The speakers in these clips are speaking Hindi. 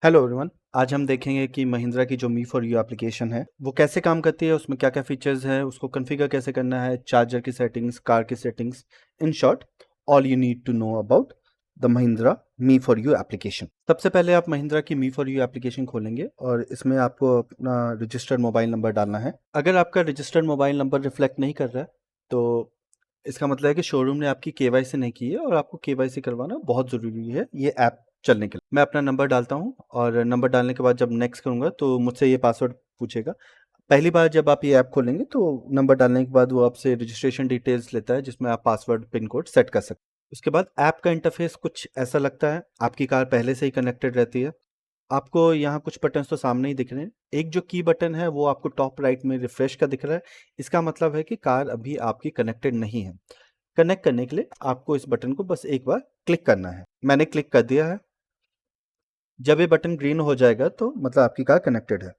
Hello everyone. आज हम देखेंगे कि महिंद्रा की जो मी फॉर यू एप्लीकेशन है वो कैसे काम करती है, उसमें क्या क्या फीचर्स हैं, उसको कॉन्फ़िगर कैसे करना है, चार्जर की सेटिंग्स, कार की settings, in short all you need to know about the Mahindra me for you application. सबसे पहले आप महिंद्रा की मी फॉर यू एप्लीकेशन खोलेंगे और इसमें आपको अपना रजिस्टर्ड मोबाइल नंबर डालना है। अगर आपका रजिस्टर्ड मोबाइल नंबर रिफ्लेक्ट नहीं कर रहा है तो इसका मतलब है कि शोरूम ने आपकी केवाईसी नहीं की है और आपको केवाईसी करवाना बहुत ज़रूरी है ये ऐप चलने के लिए। मैं अपना नंबर डालता हूँ और नंबर डालने के बाद जब नेक्स्ट करूँगा तो मुझसे ये पासवर्ड पूछेगा। पहली बार जब आप ये ऐप खोलेंगे तो नंबर डालने के बाद वो आपसे रजिस्ट्रेशन डिटेल्स लेता है जिसमें आप पासवर्ड पिन कोड सेट कर सकते हैं। उसके बाद ऐप का इंटरफेस कुछ ऐसा लगता है। आपकी कार पहले से ही कनेक्टेड रहती है। आपको यहाँ कुछ बटन्स तो सामने ही दिख रहे हैं। एक जो की बटन है वो आपको टॉप राइट में रिफ्रेश का दिख रहा है। इसका मतलब है कि कार अभी आपकी कनेक्टेड नहीं है। कनेक्ट करने के लिए आपको इस बटन को बस एक बार क्लिक करना है। मैंने क्लिक कर दिया है। जब ये बटन ग्रीन हो जाएगा तो मतलब आपकी कार कनेक्टेड है।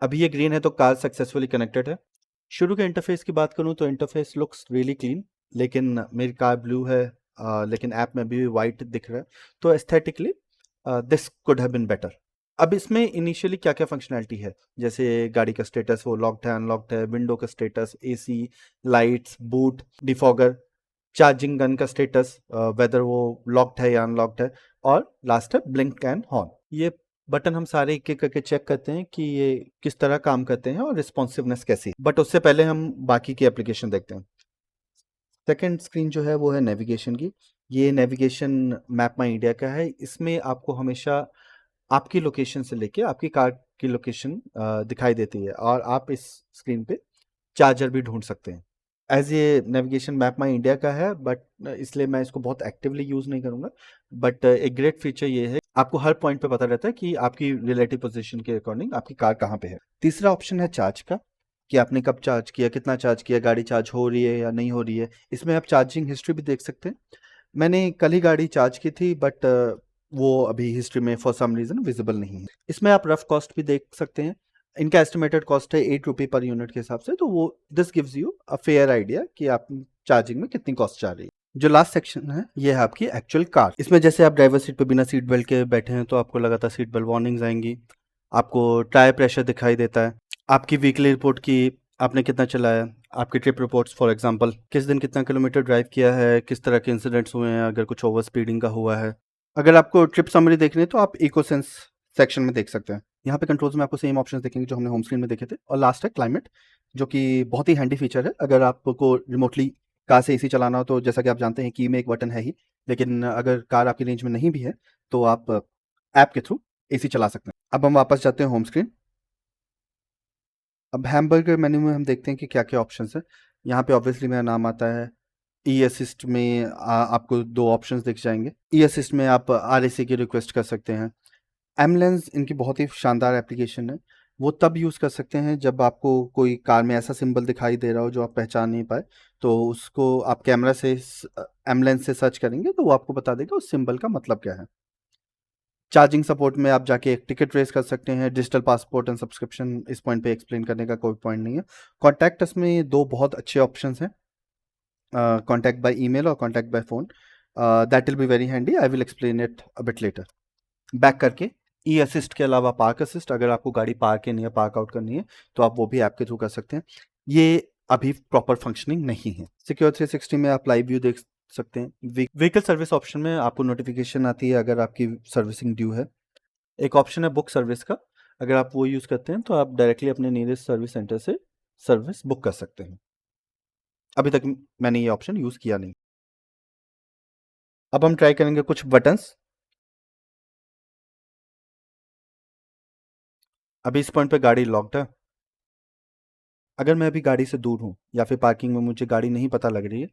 अभी ये ग्रीन है तो कार सक्सेसफुली कनेक्टेड है। शुरू के इंटरफेस की बात करूं तो इंटरफेस लुक्स रियली क्लीन, लेकिन मेरी कार ब्लू है, लेकिन ऐप में भी वाइट दिख रहा है, तो aesthetically this could have been better. अब इसमें इनिशियली क्या क्या फंक्शनैलिटी है, जैसे गाड़ी का स्टेटस वो लॉक्ड है अनलॉक्ड है, विंडो का status, AC, lights, boot, defogger, charging gun का स्टेटस, वेदर वो लॉक्ड है या अनलॉक्ड है, और लास्ट है ब्लिंक एंड हॉर्न। ये बटन हम सारे एक एक करके चेक करते हैं कि ये किस तरह काम करते हैं और रिस्पॉन्सिवनेस कैसी है। बट उससे पहले हम बाकी की एप्लीकेशन देखते हैं। सेकेंड स्क्रीन जो है वो है नेविगेशन की। ये नेविगेशन मैप माई इंडिया का है। इसमें आपको हमेशा आपकी लोकेशन से लेके आपकी कार की लोकेशन दिखाई देती है और आप इस स्क्रीन पे चार्जर भी ढूंढ सकते हैं। एज ये नेविगेशन मैप माई इंडिया का है बट इसलिए मैं इसको बहुत एक्टिवली यूज़ नहीं करूँगा। बट एक ग्रेट फीचर ये है आपको हर पॉइंट पे पता रहता है कि आपकी रिलेटिव पोजीशन के अकॉर्डिंग आपकी कार कहाँ पे है। तीसरा ऑप्शन है चार्ज का, कि आपने कब चार्ज किया, कितना चार्ज किया, गाड़ी चार्ज हो रही है या नहीं हो रही है। इसमें आप चार्जिंग हिस्ट्री भी देख सकते हैं। मैंने कल ही गाड़ी चार्ज की थी बट वो अभी हिस्ट्री में फॉर सम रीज़न विजिबल नहीं है। इसमें आप रफ कॉस्ट भी देख सकते हैं। इनका एस्टिमेटेड कॉस्ट है 8 रुपये पर यूनिट के हिसाब से, तो वो this gives you a fair idea कि आप चार्जिंग में कितनी कॉस्ट जा रही है। जो लास्ट सेक्शन है ये है आपकी एक्चुअल कार। इसमें जैसे आप ड्राइवर सीट पे बिना सीट बेल्ट के बैठे हैं तो आपको लगातार सीट बेल्ट वार्निंग्स आएंगी। आपको टायर प्रेशर दिखाई देता है, आपकी वीकली रिपोर्ट की आपने कितना चलाया, आपकी ट्रिप रिपोर्ट्स फॉर एग्जांपल किस दिन कितना किलोमीटर ड्राइव किया है, किस तरह के इंसिडेंट्स हुए हैं, अगर कुछ ओवर स्पीडिंग का हुआ है। अगर आपको ट्रिप समरी देखनी है तो आप इको सेंस सेक्शन में देख सकते हैं। यहाँ पे कंट्रोल्स में आपको सेम ऑप्शंस देखेंगे जो हमने होम स्क्रीन में देखे थे। और लास्ट है क्लाइमेट, जो कि बहुत ही हैंडी फीचर है। अगर आपको रिमोटली कार से एसी चलाना हो तो जैसा कि आप जानते हैं की में एक बटन है ही, लेकिन अगर कार आपकी रेंज में नहीं भी है तो आप ऐप के थ्रू एसी चला सकते हैं। अब हम वापस जाते हैं होम स्क्रीन। अब हैमबर्गर मेन्यू में हम देखते हैं कि क्या क्या ऑप्शंस हैं। यहाँ पे ऑब्वियसली मेरा नाम आता है। ई असिस्ट में आपको दो ऑप्शंस दिख जाएंगे। ई असिस्ट में आप आर की रिक्वेस्ट कर सकते हैं। एमलेंस इनकी बहुत ही शानदार एप्लीकेशन है। वो तब यूज़ कर सकते हैं जब आपको कोई कार में ऐसा सिंबल दिखाई दे रहा हो जो आप पहचान नहीं पाए, तो उसको आप कैमरा से एमलेंस से सर्च करेंगे तो वो आपको बता देगा उस सिंबल का मतलब क्या है। चार्जिंग सपोर्ट में आप जाके एक टिकट रेस कर सकते हैं। डिजिटल पासपोर्ट एंड सब्सक्रिप्शन, इस पॉइंट पे एक्सप्लेन करने का कोई पॉइंट नहीं है। कॉन्टैक्ट अस में दो बहुत अच्छे ऑप्शंस हैं, कॉन्टैक्ट बाय ईमेल और contact by phone. That will be very handy, I will explain it a bit later. Back करके ई असिस्ट के अलावा पार्क असिस्ट, अगर आपको गाड़ी पार्क करनी है, पार्क आउट करनी है तो आप वो भी ऐप के थ्रू कर सकते हैं। ये अभी प्रॉपर फंक्शनिंग नहीं है। सिक्योर 360 में आप लाइव व्यू देख सकते हैं। व्हीकल सर्विस ऑप्शन में आपको नोटिफिकेशन आती है अगर आपकी सर्विसिंग ड्यू है। एक ऑप्शन है बुक सर्विस का, अगर आप वो यूज़ करते हैं तो आप डायरेक्टली अपने नियरेस्ट सर्विस सेंटर से सर्विस बुक कर सकते हैं। अभी तक मैंने ये ऑप्शन यूज़ किया नहीं। अब हम ट्राई करेंगे कुछ बटन्स। अभी इस पॉइंट पे गाड़ी लॉक्ड है। अगर मैं अभी गाड़ी से दूर हूँ या फिर पार्किंग में मुझे गाड़ी नहीं पता लग रही है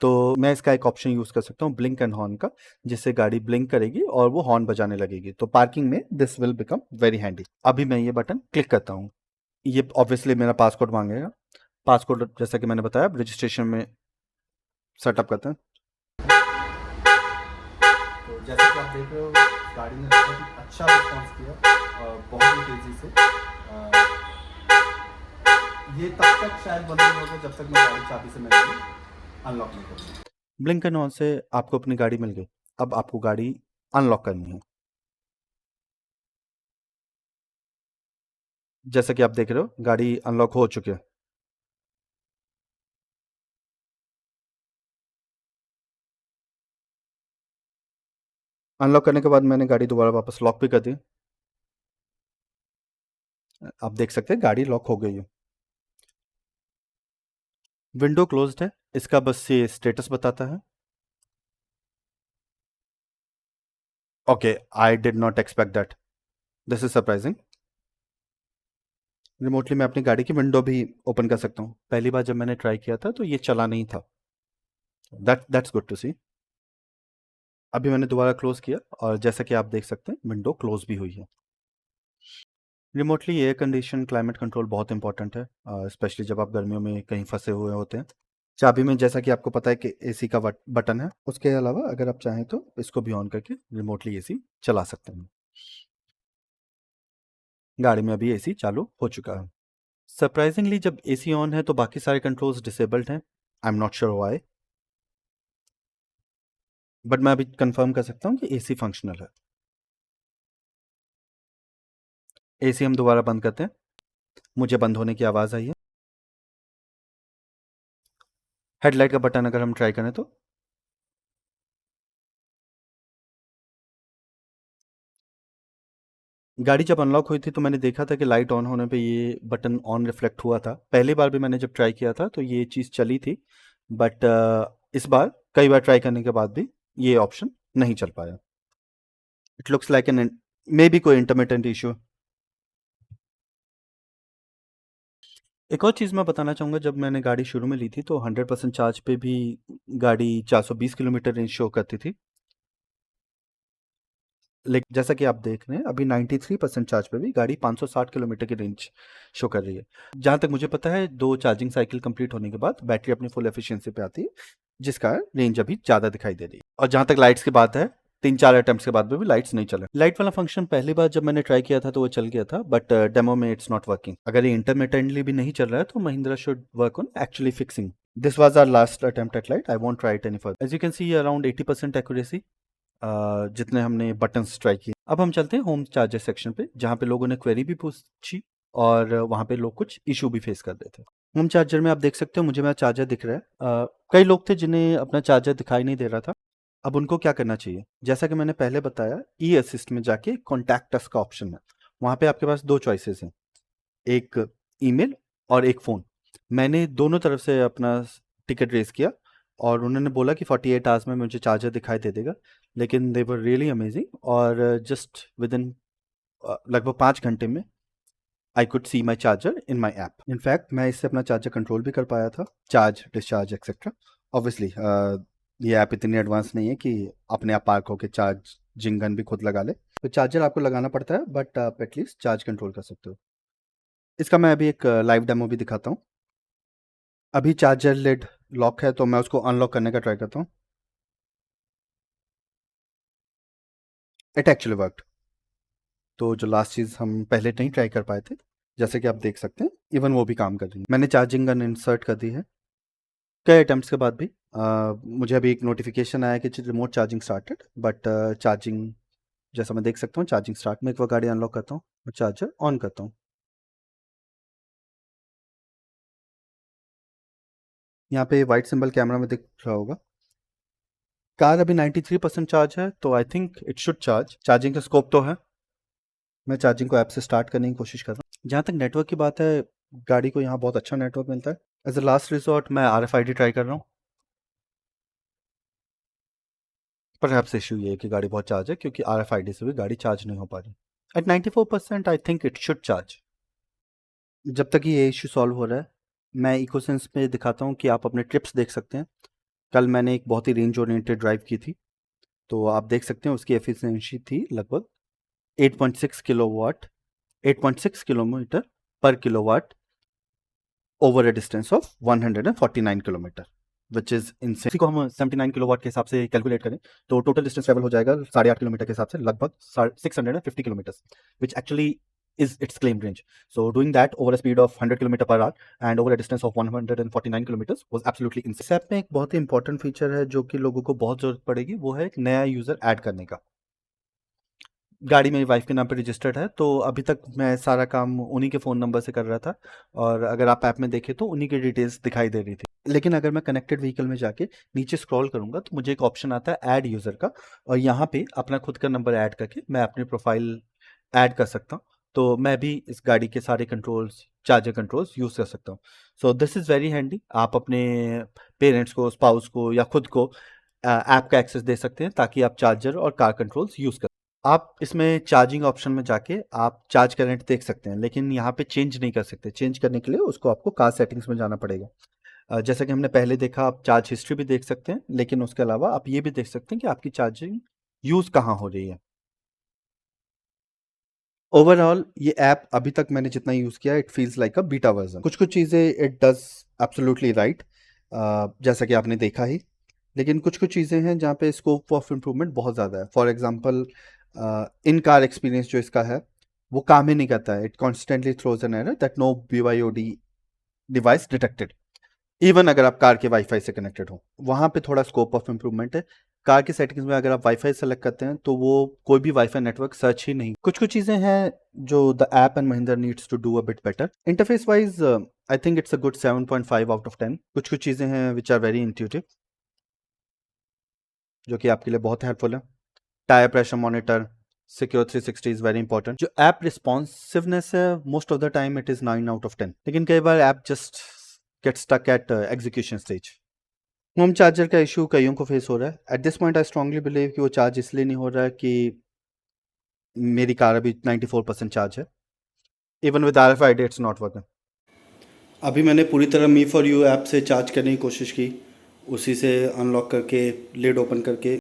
तो मैं इसका एक ऑप्शन यूज़ कर सकता हूँ ब्लिंक एंड हॉर्न का, जिससे गाड़ी ब्लिंक करेगी और वो हॉर्न बजाने लगेगी। तो पार्किंग में this will become very handy. अभी मैं ये बटन क्लिक करता हूँ। ये ऑब्वियसली मेरा पासकोड मांगेगा। पासकोड जैसा कि मैंने बताया रजिस्ट्रेशन में सेटअप करते हैं। तो जैसे कि आप देख रहे हो गाड़ी ने बहुत ही अच्छा रिस्पॉन्स किया और बहुत ही तेज़ी से। ये तब तक शायद बंद नहीं होगा जब तक मैं गाड़ी चाबी से मैं अनलॉक नहीं करूँगा। ब्लिंक एंड ऑन से आपको अपनी गाड़ी मिल गई। अब आपको गाड़ी अनलॉक करनी है। जैसा कि आप देख रहे हो गाड़ी अनलॉक हो चुकी है। अनलॉक करने के बाद मैंने गाड़ी दोबारा वापस लॉक भी कर दी। आप देख सकते हैं गाड़ी लॉक हो गई है। विंडो क्लोज्ड है, इसका बस ये स्टेटस बताता है। Okay, I did not expect that, this is surprising. Remotely मैं अपनी गाड़ी की विंडो भी ओपन कर सकता हूँ। पहली बार जब मैंने ट्राई किया था तो ये चला नहीं था। दैट्स गुड टू सी। अभी मैंने दोबारा क्लोज किया और जैसा कि आप देख सकते हैं विंडो क्लोज भी हुई है। Remotely air condition climate control बहुत इंपॉर्टेंट है, स्पेशली जब आप गर्मियों में कहीं फंसे हुए होते हैं। चाबी में जैसा कि आपको पता है कि एसी का बटन है, उसके अलावा अगर आप चाहें तो इसको भी ऑन करके रिमोटली एसी चला सकते हैं। गाड़ी में अभी एसी चालू हो चुका है। सरप्राइजिंगली जब एसी ऑन है तो बाकी सारे कंट्रोल्स डिसेबल्ड हैं। I am not sure why, but मैं अभी कंफर्म कर सकता हूँ कि एसी फंक्शनल है। एसी हम दोबारा बंद करते हैं। मुझे बंद होने की आवाज़ आई है। हेडलाइट का बटन अगर हम ट्राई करें तो गाड़ी जब अनलॉक हुई थी तो मैंने देखा था कि लाइट ऑन होने पे ये बटन ऑन रिफ्लेक्ट हुआ था। पहली बार भी मैंने जब ट्राई किया था तो ये चीज़ चली थी, बट इस बार कई बार ट्राई करने के बाद भी ये ऑप्शन नहीं चल पाया। It looks like an may be कोई इंटरमिटेंट इशू। एक और चीज़ मैं बताना चाहूँगा, जब मैंने गाड़ी शुरू में ली थी तो 100% चार्ज पे भी गाड़ी 420 किलोमीटर रेंज शो करती थी। लेकिन जैसा कि आप देख रहे हैं अभी 93% चार्ज पे भी गाड़ी 560 किलोमीटर की रेंज शो कर रही है। जहाँ तक मुझे पता है 2 चार्जिंग साइकिल कंप्लीट होने के बाद बैटरी अपनी फुल एफिशिएंसी पे आती है, जिस कारण रेंज अभी ज़्यादा दिखाई दे रही है। और जहाँ तक लाइट्स की बात है, 3-4 अटेम्प्ट्स के बाद में भी लाइट्स नहीं चले। लाइट वाला फंक्शन पहली बार जब मैंने ट्राई किया था तो वो चल गया था, बट डेमो में इट्स नॉट वर्किंग। अगर ये इंटरमिटेंटली भी नहीं चल रहा है तो Mahindra should work on actually fixing. This was our last attempt at light, I won't try it any further. As you can see around 80% accuracy जितने हमने बटन्स ट्राई किए। अब हम चलते हैं होम चार्जर सेक्शन पे, जहाँ पे लोगों ने क्वेरी भी पूछी और वहाँ पे लोग कुछ इशू भी फेस कर रहे थे। होम चार्जर में आप देख सकते हो मुझे मेरा चार्जर दिख रहा है। कई लोग थे जिन्हें अपना चार्जर दिखाई नहीं दे रहा था। अब उनको क्या करना चाहिए, जैसा कि मैंने पहले बताया, ई असिस्ट में जाके कॉन्टैक्ट अस का ऑप्शन है। वहाँ पे आपके पास 2 चॉइसेस हैं, एक ईमेल और एक फ़ोन। मैंने दोनों तरफ से अपना टिकट रेज़ किया और उन्होंने बोला कि 48 आवर्स में मुझे चार्जर दिखाई दे देगा। लेकिन दे वर रियली अमेजिंग और जस्ट विदिन लगभग 5 घंटे में I could see my charger in my app. In fact मैं इससे अपना चार्जर कंट्रोल भी कर पाया था, चार्ज, डिस्चार्ज एक्सेट्रा। ऑब्वियसली ये ऐप इतनी एडवांस नहीं है कि अपने आप पार्क होकर चार्जिंग गन भी खुद लगा ले। तो चार्जर आपको लगाना पड़ता है, बट आप एटलीस्ट चार्ज कंट्रोल कर सकते हो। इसका मैं अभी एक लाइव डेमो भी दिखाता हूँ। अभी चार्जर लिड लॉक है तो मैं उसको अनलॉक करने का ट्राई करता हूँ। It actually worked. तो जो लास्ट चीज़ हम पहले नहीं ट्राई कर पाए थे, जैसे कि आप देख सकते हैं, इवन वो भी काम कर रही है। मैंने चार्जिंग गन इंसर्ट कर दी है। कई अटेम्प्ट्स के बाद भी मुझे अभी एक नोटिफिकेशन आया कि remote charging started, but charging जैसा मैं देख सकता हूँ चार्जिंग स्टार्ट में। एक बार गाड़ी अनलॉक करता हूँ और चार्जर ऑन करता हूँ। यहाँ पे वाइट सिंबल कैमरा में दिख रहा होगा। कार अभी 93% चार्ज है तो आई think it should charge. Charging का स्कोप तो है। मैं चार्जिंग को ऐप से स्टार्ट करने की कोशिश कर रहा हूँ। जहाँ तक नेटवर्क की बात है, गाड़ी को यहाँ बहुत अच्छा नेटवर्क मिलता है। एज अ लास्ट रिसोर्ट मैं RFID ट्राई कर रहा हूँ। परहैप्स इशू ये है कि गाड़ी बहुत चार्ज है, क्योंकि RFID से भी गाड़ी चार्ज नहीं हो पा रही। At 94% I think it should charge. जब तक ये इशू सॉल्व हो रहा है, मैं इकोसेंस में दिखाता हूँ कि आप अपने ट्रिप्स देख सकते हैं। कल मैंने एक बहुत ही रेंज ओरिएंटेड ड्राइव की थी, तो आप देख सकते हैं उसकी एफिशिएंसी थी लगभग 8.6 किलोवाट, 8.6 किलोमीटर पर kilowatt over a distance of 149 kilometre, which is insane. इसी को हम 79 किलोवाट के हिसाब से कैलकुलेट करें तो टोटल डिस्टेंस ट्रेवल हो जाएगा 8.5 किलोमीटर के हिसाब से लगभग 650 kilometre, which actually is its claim range. So doing that over a speed of 100 km per hour and over a distance of 149 kilometers was absolutely insane. इस ऐप में एक बहुत ही इंपॉर्टेंट फीचर है जो कि लोगों को बहुत ज़रूरत पड़ेगी, वो है एक नया यूज़र ऐड करने का। गाड़ी मेरी वाइफ के नाम पे रजिस्टर्ड है, तो अभी तक मैं सारा काम उन्हीं के फ़ोन नंबर से कर रहा था और अगर आप ऐप में देखें तो उन्हीं की डिटेल्स दिखाई दे रही थी। लेकिन अगर मैं कनेक्टेड व्हीकल में जाके नीचे स्क्रॉल करूँगा तो मुझे एक ऑप्शन आता है ऐड यूज़र का, और यहाँ पे अपना खुद का नंबर ऐड करके मैं अपनी प्रोफाइल ऐड कर सकता हूँ। तो मैं भी इस गाड़ी के सारे कंट्रोल्स, चार्जर कंट्रोल्स यूज़ कर सकता हूँ। So this is very handy. आप अपने पेरेंट्स को, स्पाउस को या खुद को ऐप का एक्सेस दे सकते हैं ताकि आप चार्जर और कार कंट्रोल्स यूज़ कर। आप इसमें चार्जिंग ऑप्शन में जाके आप चार्ज करंट देख सकते हैं, लेकिन यहाँ पे चेंज नहीं कर सकते। चेंज करने के लिए उसको आपको कार सेटिंग्स में जाना पड़ेगा। जैसा कि हमने पहले देखा, आप चार्ज हिस्ट्री भी देख सकते हैं, लेकिन उसके अलावा आप ये भी देख सकते हैं कि आपकी चार्जिंग यूज़ कहाँ हो रही है। ओवरऑल ये ऐप अभी तक मैंने जितना यूज़ किया, it feels like a beta version. कुछ-कुछ चीज़ें इट डज़ एब्सोल्युटली राइट, जैसा कि आपने देखा ही। लेकिन कुछ-कुछ चीज़ें हैं जहाँ पे स्कोप ऑफ इम्प्रूवमेंट बहुत ज़्यादा है। For example in car experience जो इसका है, वो काम ही नहीं करता है। It constantly throws an error that no BYOD device detected. Even अगर आप कार के वाईफाई से कनेक्टेड हो, वहाँ पे थोड़ा स्कोप ऑफ इम्प्रूवमेंट है। कार की सेटिंग्स में अगर आप वाईफाई सेलेक्ट करते हैं तो वो कोई भी वाईफाई नेटवर्क सर्च ही नहीं। कुछ कुछ चीज़ें हैं जो the app and Mahindra needs to do a bit better. Interface wise I think it's a good 7.5 out of 10। कुछ कुछ चीज़ें हैं विच आर वेरी इंट्यूटिव, जो कि आपके लिए बहुत हेल्पफुल है। Tyre pressure monitor, secure 360 is very important. जो ऐप रिस्पॉन्सिवनेस है, most of the time it is 9 out of 10, लेकिन कई बार app just get stuck at execution stage. Home charger का इशू कईयों को फेस हो रहा है। At this point I strongly believe कि वो चार्ज इसलिए नहीं हो रहा है कि मेरी कार अभी 94% चार्ज है। Even with RFID it's not working. अभी मैंने पूरी तरह मी फॉर यू ऐप से चार्ज करने की कोशिश की, उसी से अनलॉक करके लिड ओपन करके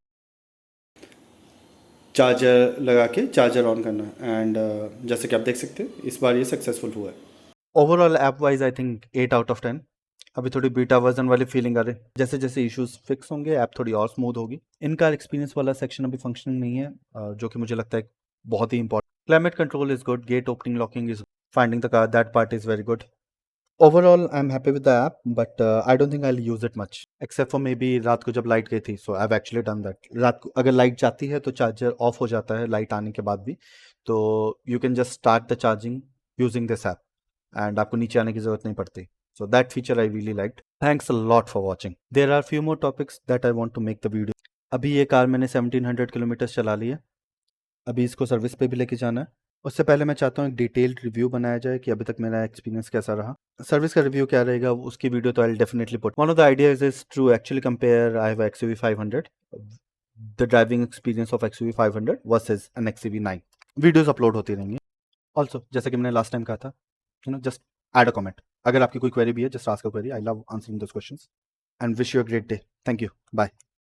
चार्जर लगा के चार्जर ऑन करना, एंड जैसे कि आप देख सकते हैं इस बार ये सक्सेसफुल हुआ है। Overall app wise I think 8 out of 10। अभी थोड़ी बीटा वर्जन वाली फीलिंग आ रही है। जैसे जैसे इश्यूज फिक्स होंगे ऐप थोड़ी और स्मूथ होगी। इनका एक्सपीरियंस वाला सेक्शन अभी फंक्शनिंग नहीं है, जो कि मुझे लगता है बहुत ही important. Climate control is good, gate opening locking is, finding the car, that part is very good. Overall I am happy with the app, but I don't think I will use it much except for maybe रात को जब लाइट गई थी। So I have actually done that. रात को अगर लाइट जाती है तो चार्जर ऑफ हो जाता है लाइट आने के बाद भी, तो you can just start the charging using this app and आपको नीचे आने की जरूरत नहीं पड़ती। So that feature I really liked. Thanks a lot for watching. There are few more topics that I want to make the video. अभी ये कार मैंने 1700 किलोमीटर चला ली है। अभी इसको सर्विस पे भी लेके जाना है। उससे पहले मैं चाहता हूँ एक डिटेल्ड रिव्यू बनाया जाए कि अभी तक मेरा एक्सपीरियंस कैसा रहा। सर्विस का रिव्यू क्या रहेगा उसकी वीडियो तो I definitely put. One of the ideas is to actually compare I have XUV 500, the driving experience of XUV 500 versus an XUV 9। Videos upload होती रहेंगी। ऑल्सो जैसे कि मैंने लास्ट टाइम कहा था, जस्ट add a comment. अगर आपकी कोई क्वेरी भी है, just ask a query. I love answering those questions. And wish you a great day. Thank you. Bye.